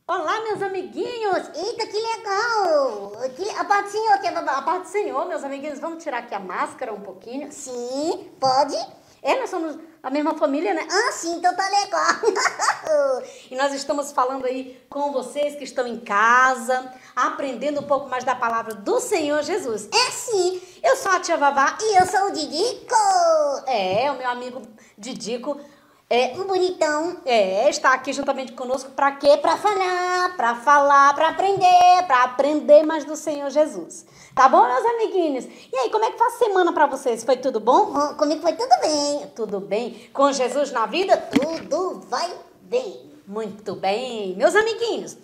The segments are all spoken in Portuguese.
Olá, meus amiguinhos! Eita, que legal! A paz do Senhor, que é A paz do Senhor, meus amiguinhos. Vamos tirar aqui a máscara um pouquinho. Sim, pode? Nós somos a mesma família, né? Ah, sim, então tá legal. E nós estamos falando aí com vocês que estão em casa, aprendendo um pouco mais da palavra do Senhor Jesus. É sim, Eu sou a tia Vavá e eu sou o Didico. o meu amigo Didico. Um bonitão. Está aqui juntamente conosco para quê? Pra falar. Para aprender mais do Senhor Jesus. Tá bom, meus amiguinhos? E aí, como é que foi a semana para vocês? Foi tudo bom? Comigo foi tudo bem. Tudo bem? Com Jesus na vida? Tudo vai bem. Muito bem. Meus amiguinhos,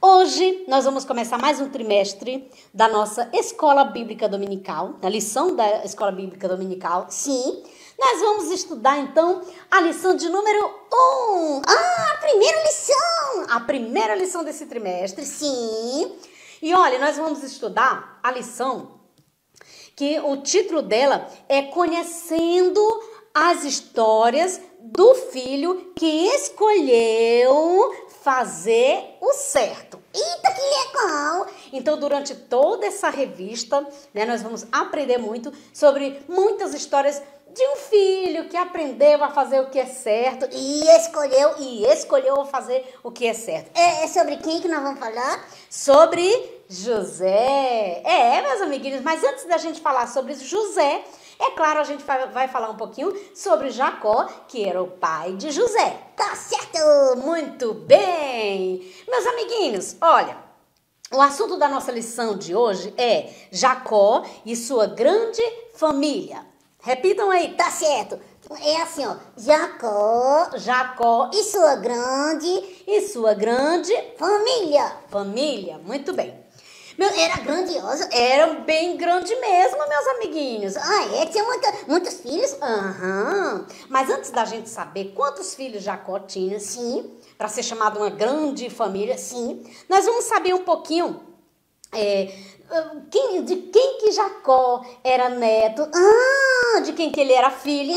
hoje nós vamos começar mais um trimestre da nossa Escola Bíblica Dominical, a lição da Escola Bíblica Dominical. Sim. Nós vamos estudar, então, a lição de número 1. A primeira lição. A primeira lição desse trimestre. Sim. E olha, nós vamos estudar a lição que o título dela é Conhecendo as Histórias do Filho que Escolheu Fazer o Certo. Eita, que legal! Então, durante toda essa revista, né, nós vamos aprender muito sobre muitas histórias de um filho que aprendeu a fazer o que é certo E escolheu fazer o que é certo. é sobre quem que nós vamos falar? Sobre José. Meus amiguinhos, mas antes da gente falar sobre José, é claro, a gente vai falar um pouquinho sobre Jacó, que era o pai de José. Tá certo! Muito bem! Meus amiguinhos, olha, o assunto da nossa lição de hoje é Jacó e sua grande família. Repitam aí. Tá certo. É assim, ó. Jacó e sua grande família. família. Muito bem. Era grandiosa. Era bem grande mesmo, meus amiguinhos. Tinha muitos filhos? Aham. Mas antes da gente saber quantos filhos Jacó tinha, Sim. para ser chamado uma grande família, Sim. nós vamos saber um pouquinho de quem que Jacó era neto, de quem que ele era filho.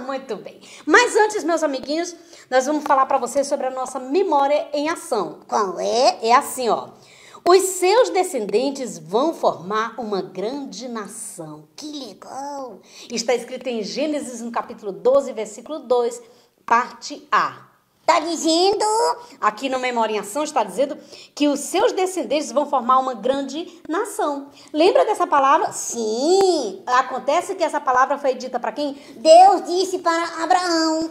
Muito bem. Mas antes, meus amiguinhos, nós vamos falar para vocês sobre a nossa memória em ação. Qual é? É assim, ó. Os seus descendentes vão formar uma grande nação. Que legal. Está escrito em Gênesis, no capítulo 12, versículo 2, parte A. Tá dizendo? Aqui no Memória em Ação está dizendo que os seus descendentes vão formar uma grande nação. Lembra dessa palavra? Sim. Acontece que essa palavra foi dita para quem? Deus disse para Abraão.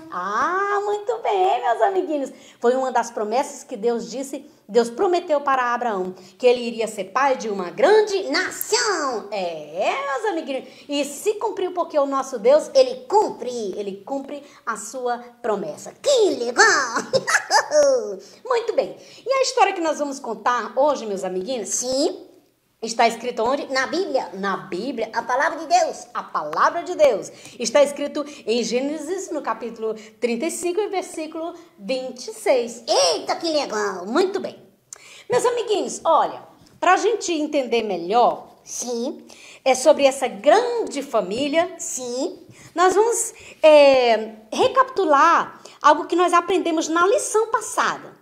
Muito bem, meus amiguinhos. Foi uma das promessas que Deus prometeu para Abraão, que ele iria ser pai de uma grande nação. Meus amiguinhos. E se cumpriu porque o nosso Deus, ele cumpre a sua promessa. Que legal. Muito bem. E a história que nós vamos contar hoje, meus amiguinhos? Sim. Está escrito onde? Na Bíblia. Na Bíblia. A palavra de Deus. A palavra de Deus. Está escrito em Gênesis, no capítulo 35 e versículo 26. Eita, que legal. Muito bem. Meus amiguinhos, olha, para a gente entender melhor, sim, sobre essa grande família, sim, nós vamos recapitular algo que nós aprendemos na lição passada.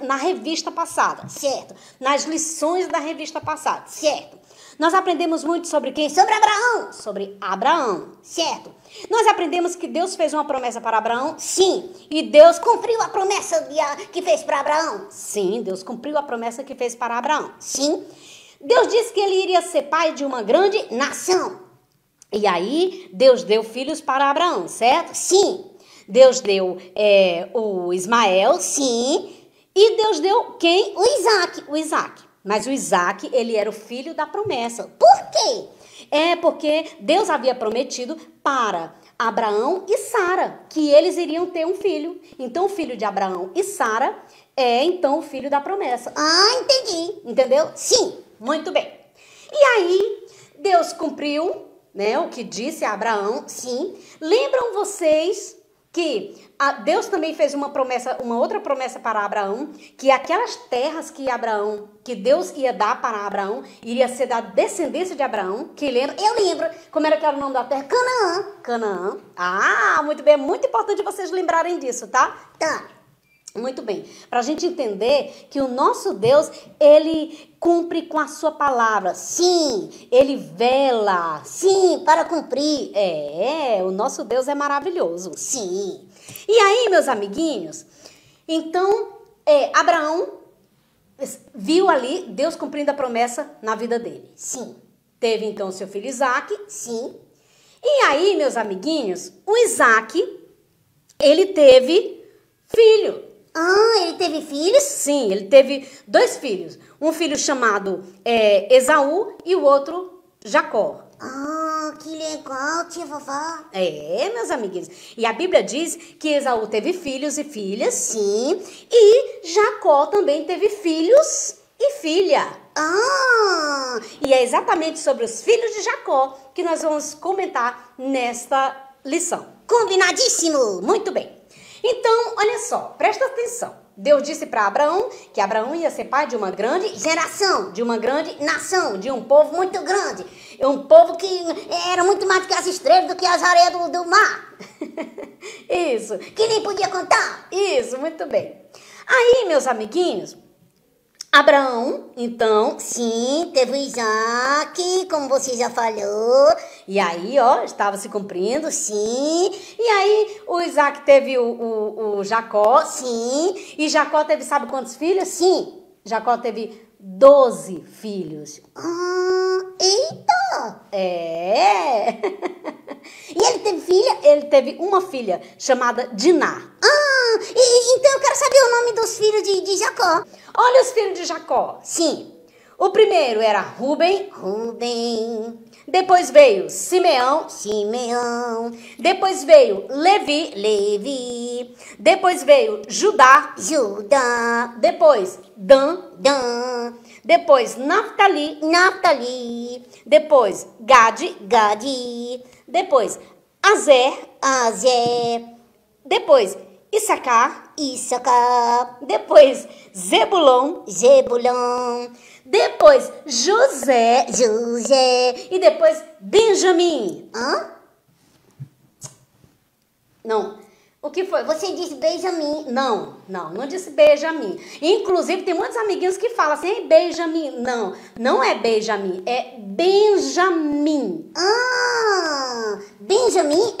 Na revista passada. Certo. Nas lições da revista passada. Certo. Nós aprendemos muito sobre quem? Sobre Abraão. Sobre Abraão. Certo. Nós aprendemos que Deus fez uma promessa para Abraão. Sim. E Deus cumpriu a promessa que fez para Abraão. Sim, Deus cumpriu a promessa que fez para Abraão. Sim. Deus disse que ele iria ser pai de uma grande nação. E aí, Deus deu filhos para Abraão, certo? Sim. Deus deu o Ismael. Sim. E Deus deu quem? O Isaac. O Isaac. Mas o Isaac, ele era o filho da promessa. Por quê? Porque Deus havia prometido para Abraão e Sara que eles iriam ter um filho. Então, o filho de Abraão e Sara é, então, o filho da promessa. Entendi. Entendeu? Sim. Muito bem. E aí, Deus cumpriu, né, o que disse a Abraão. Sim. Lembram vocês que Deus também fez uma outra promessa para Abraão, que aquelas terras que Deus ia dar para Abraão, iria ser da descendência de Abraão, que lembra? Eu lembro. Como era que era o nome da terra? Canaã. Canaã. Muito bem, é muito importante vocês lembrarem disso, tá? Tá. Muito bem, para a gente entender que o nosso Deus, ele cumpre com a sua palavra. Sim, ele vela. Sim, para cumprir. O nosso Deus é maravilhoso. Sim. E aí, meus amiguinhos, então, Abraão viu ali Deus cumprindo a promessa na vida dele. Sim. Teve então seu filho Isaac. Sim. E aí, meus amiguinhos, o Isaac, ele teve filho. Ah, ele teve filhos? Sim, ele teve 2 filhos. Um filho chamado Esaú e o outro Jacó. Ah, que legal, tia vovó. Meus amiguinhos. E a Bíblia diz que Esaú teve filhos e filhas. Sim. E Jacó também teve filhos e filha. Ah! E é exatamente sobre os filhos de Jacó que nós vamos comentar nesta lição. Combinadíssimo! Muito bem. Então, olha só, presta atenção. Deus disse para Abraão que Abraão ia ser pai de uma grande geração, de uma grande nação, de um povo muito grande. Um povo que era muito mais do que as estrelas, do que as areias do mar. Isso. Que nem podia contar. Isso, muito bem. Aí, meus amiguinhos, Abraão, então, sim, teve o Isaac, como você já falou. E aí, ó, estava se cumprindo, sim. E aí, o Isaac teve o Jacó, sim. E Jacó teve, sabe quantos filhos? Sim. Jacó teve 12 filhos. Eita! E ele teve filha? Ele teve uma filha chamada Diná. Então eu quero saber o nome dos filhos de Jacó. Olha os filhos de Jacó. Sim. O primeiro era Rubem. Depois veio Simeão. Depois veio Levi. Depois veio Judá. Depois Dan. Depois Naftali. Depois Gade. Depois Azer. Depois Issacar. Depois Zebulon. Depois José. E depois Benjamim. Não. O que foi? Você disse Benjamim. Não disse Benjamim. Inclusive, tem muitos amiguinhos que falam assim, Benjamim. Não é Benjamim, é Benjamim. Benjamim?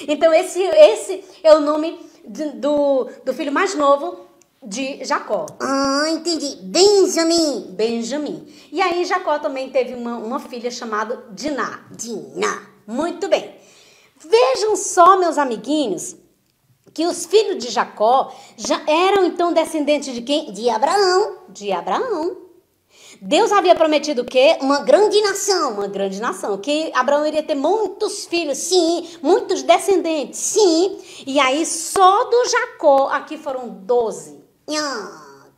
Então, esse é o nome do filho mais novo de Jacó. Entendi. Benjamim. E aí, Jacó também teve uma filha chamada Diná. Muito bem. Vejam só, meus amiguinhos, que os filhos de Jacó já eram então descendentes de quem? De Abraão. Deus havia prometido o quê? Uma grande nação. Que Abraão iria ter muitos filhos, sim, muitos descendentes, sim. E aí só do Jacó aqui foram 12.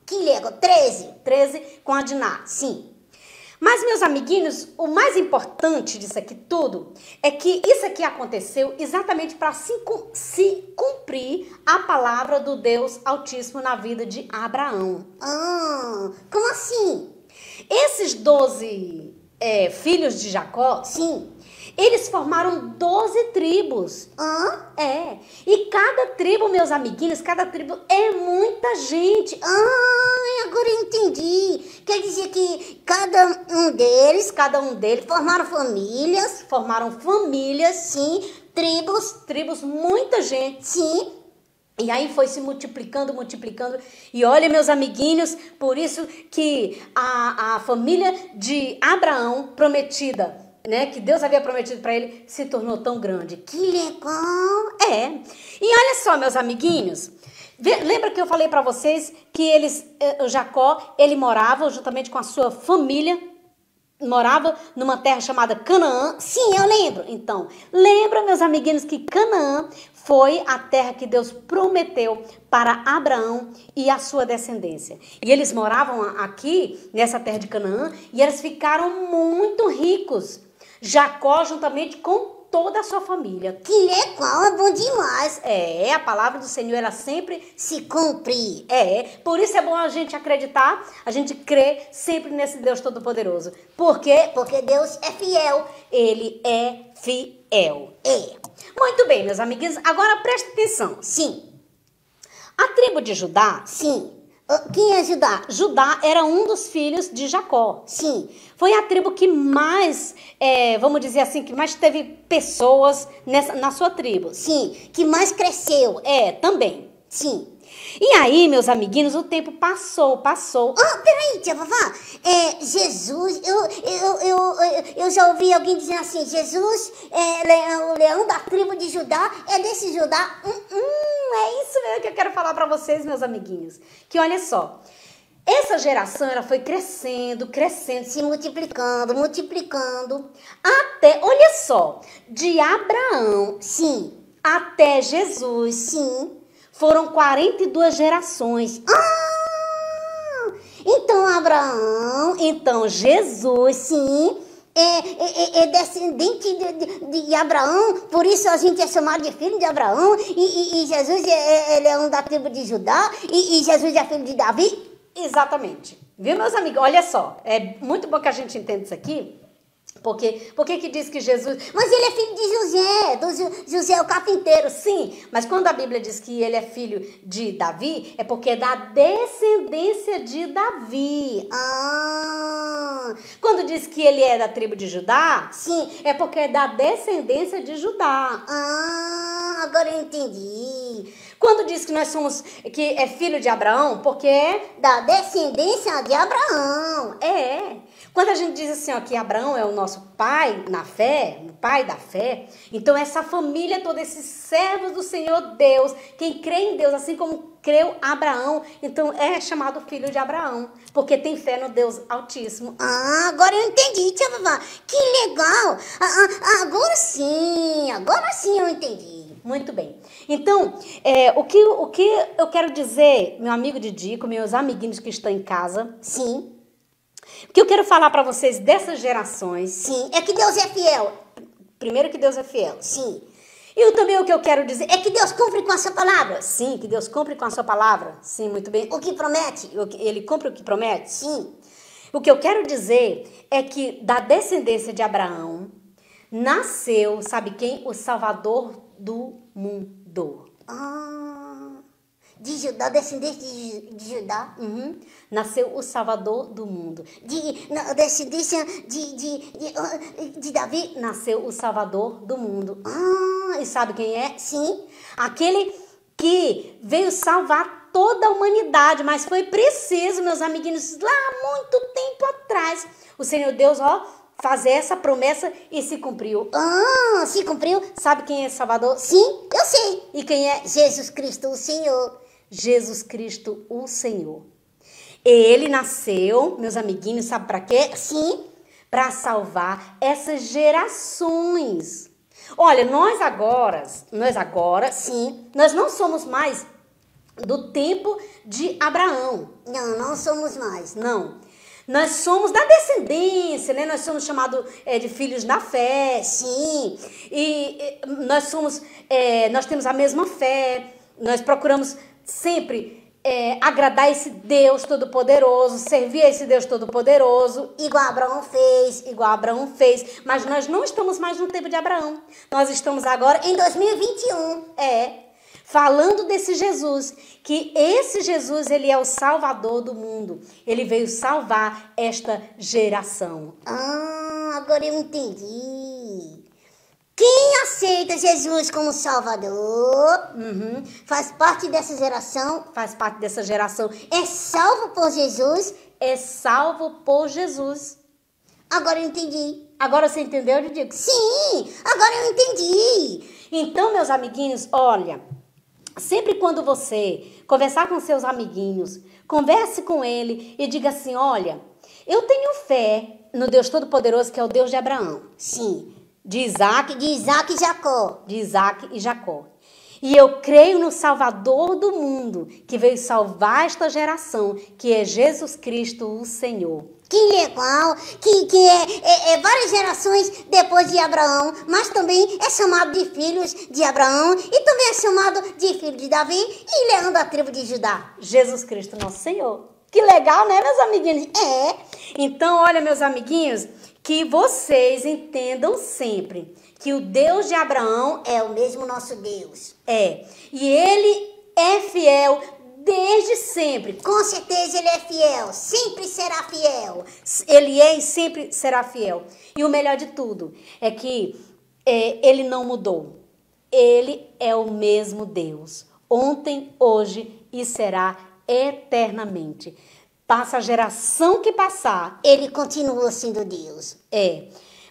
Que legal, 13. 13 com a Diná, sim. Mas, meus amiguinhos, o mais importante disso aqui tudo é que isso aqui aconteceu exatamente para se cumprir a palavra do Deus Altíssimo na vida de Abraão. Como assim? Esses 12 filhos de Jacó, sim, eles formaram 12 tribos. E cada tribo, meus amiguinhos, cada tribo é muita gente. Agora eu entendi. Quer dizer que cada um deles formaram famílias, sim, tribos, muita gente. Sim. E aí foi se multiplicando. E olha, meus amiguinhos, por isso que a família de Abraão prometida, né, que Deus havia prometido para ele, se tornou tão grande. Que legal! E olha só, meus amiguinhos, lembra que eu falei para vocês que o Jacó, ele morava juntamente com a sua família, morava numa terra chamada Canaã? Sim, eu lembro. Então, lembra, meus amiguinhos, que Canaã foi a terra que Deus prometeu para Abraão e a sua descendência. E eles moravam aqui, nessa terra de Canaã, e eles ficaram muito ricos. Jacó, juntamente com toda a sua família. Que legal, é bom demais. A palavra do Senhor, ela sempre se cumpre. Por isso é bom a gente acreditar, a gente crer sempre nesse Deus Todo-Poderoso. Por quê? Porque Deus é fiel. Ele é fiel. Muito bem, meus amiguinhos, agora presta atenção. Sim. A tribo de Judá, Sim. Quem é Judá? Judá era um dos filhos de Jacó. Sim. Foi a tribo que mais, vamos dizer assim, que mais teve pessoas na sua tribo. Sim. Que mais cresceu. Também. Sim. E aí, meus amiguinhos, o tempo passou. Peraí, tia Vavá. Jesus, eu já ouvi alguém dizendo assim, Jesus, o leão da tribo de Judá, é desse Judá. É isso mesmo que eu quero falar para vocês, meus amiguinhos. Que olha só, essa geração ela foi crescendo, Se multiplicando, até, olha só, de Abraão, sim, até Jesus, sim. foram 42 gerações. Então Abraão, Então Jesus, sim, é descendente de Abraão, por isso a gente é chamado de filho de Abraão, e Jesus ele é um da tribo de Judá, e Jesus é filho de Davi. exatamente. Viu, meus amigos? Olha só, é muito bom que a gente entenda isso aqui. Porque que diz que Jesus... Mas ele é filho de José, José o carpinteiro. Sim, mas quando a Bíblia diz que ele é filho de Davi, é porque é da descendência de Davi. Quando diz que ele é da tribo de Judá, Sim. é porque é da descendência de Judá. Agora eu entendi. Quando diz que nós somos, que é filho de Abraão, porque é Da descendência de Abraão. Quando a gente diz assim, ó, que Abraão é o nosso pai na fé, o pai da fé, então essa família toda, esses servos do Senhor Deus, quem crê em Deus, assim como creu Abraão, então é chamado filho de Abraão, porque tem fé no Deus Altíssimo. Agora eu entendi, tia Vavá. Que legal. Agora sim eu entendi. Muito bem. Então, o que eu quero dizer, meu amigo Didico, meus amiguinhos que estão em casa, Sim, o que eu quero falar para vocês dessas gerações, sim. É que Deus é fiel. primeiro que Deus é fiel. Sim. E também o que eu quero dizer É que Deus cumpre com a sua palavra. sim, que Deus cumpre com a sua palavra. Sim, muito bem. O que promete. Ele cumpre o que promete? Sim. O que eu quero dizer é que da descendência de Abraão nasceu, sabe quem? O Salvador do mundo. De Judá, descendente de Judá. Nasceu o Salvador do mundo. Descendência de Davi. Nasceu o Salvador do mundo. E sabe quem é? Sim. Aquele que veio salvar toda a humanidade, mas foi preciso, meus amiguinhos, lá muito tempo atrás, o Senhor Deus, fazer essa promessa e se cumpriu. Se cumpriu? Sabe quem é Salvador? Sim, eu sei. E quem é? Jesus Cristo, o Senhor. Jesus Cristo, o Senhor. Ele nasceu, meus amiguinhos, sabe para quê? Sim. Para salvar essas gerações. Olha, nós agora, Sim. nós não somos mais do tempo de Abraão. Não somos mais. Não. Nós somos da descendência, né? Nós somos chamados de filhos da fé. Sim. E nós temos a mesma fé. Nós procuramos sempre agradar esse Deus Todo-Poderoso, servir a esse Deus Todo-Poderoso. Igual Abraão fez. Mas nós não estamos mais no tempo de Abraão. Nós estamos agora em 2021. Falando desse Jesus, que esse Jesus, ele é o Salvador do mundo. Ele veio salvar esta geração. Agora eu entendi. Quem aceita Jesus como Salvador, faz parte dessa geração. Faz parte dessa geração. É salvo por Jesus. É salvo por Jesus. Agora eu entendi. Agora você entendeu, Didico? Sim, agora eu entendi. Então, meus amiguinhos, olha... Sempre quando você conversar com seus amiguinhos, converse com ele e diga assim, olha, eu tenho fé no Deus Todo-Poderoso, que é o Deus de Abraão. Sim. De Isaac e Jacó. De Isaac e Jacó. E eu creio no Salvador do mundo, que veio salvar esta geração, que é Jesus Cristo, o Senhor. Que legal, que é várias gerações depois de Abraão, mas também é chamado de filhos de Abraão e também é chamado de filho de Davi e leão da tribo de Judá. Jesus Cristo, nosso Senhor. Que legal, né, meus amiguinhos? Então, olha, meus amiguinhos, que vocês entendam sempre que o Deus de Abraão é o mesmo nosso Deus. E ele é fiel desde sempre. Com certeza ele é fiel, sempre será fiel. Ele é e sempre será fiel. E o melhor de tudo é que ele não mudou. Ele é o mesmo Deus. Ontem, hoje e será eternamente. Passa a geração que passar. Ele continua sendo Deus.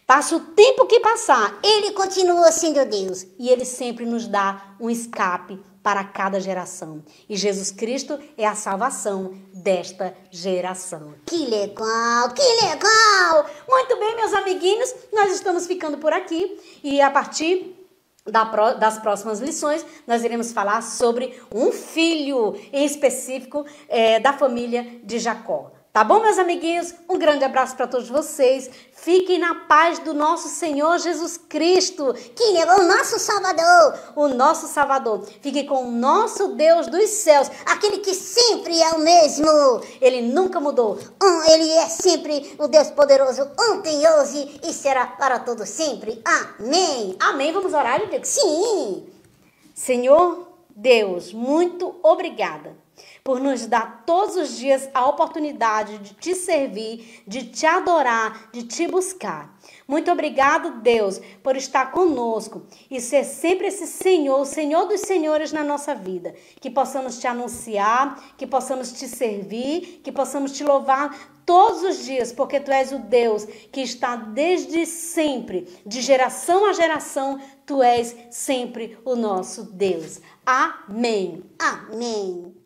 Passa o tempo que passar. Ele continua sendo Deus. E ele sempre nos dá um escape para cada geração. E Jesus Cristo é a salvação desta geração. Que legal, que legal! Muito bem, meus amiguinhos, nós estamos ficando por aqui. E a partir das próximas lições, nós iremos falar sobre um filho em específico da família de Jacó. Tá bom, meus amiguinhos? Um grande abraço para todos vocês. Fiquem na paz do nosso Senhor Jesus Cristo, que é o nosso Salvador. O nosso Salvador. Fiquem com o nosso Deus dos céus, aquele que sempre é o mesmo. Ele nunca mudou. Ele é sempre o Deus poderoso, ontem, hoje e será para todos sempre. Amém. Amém. Vamos orar, Deus? Sim. Senhor Deus, muito obrigada por nos dar todos os dias a oportunidade de te servir, de te adorar, de te buscar. Muito obrigado, Deus, por estar conosco e ser sempre esse Senhor, o Senhor dos senhores na nossa vida. Que possamos te anunciar, que possamos te servir, que possamos te louvar todos os dias, porque tu és o Deus que está desde sempre, de geração a geração, tu és sempre o nosso Deus. Amém. Amém.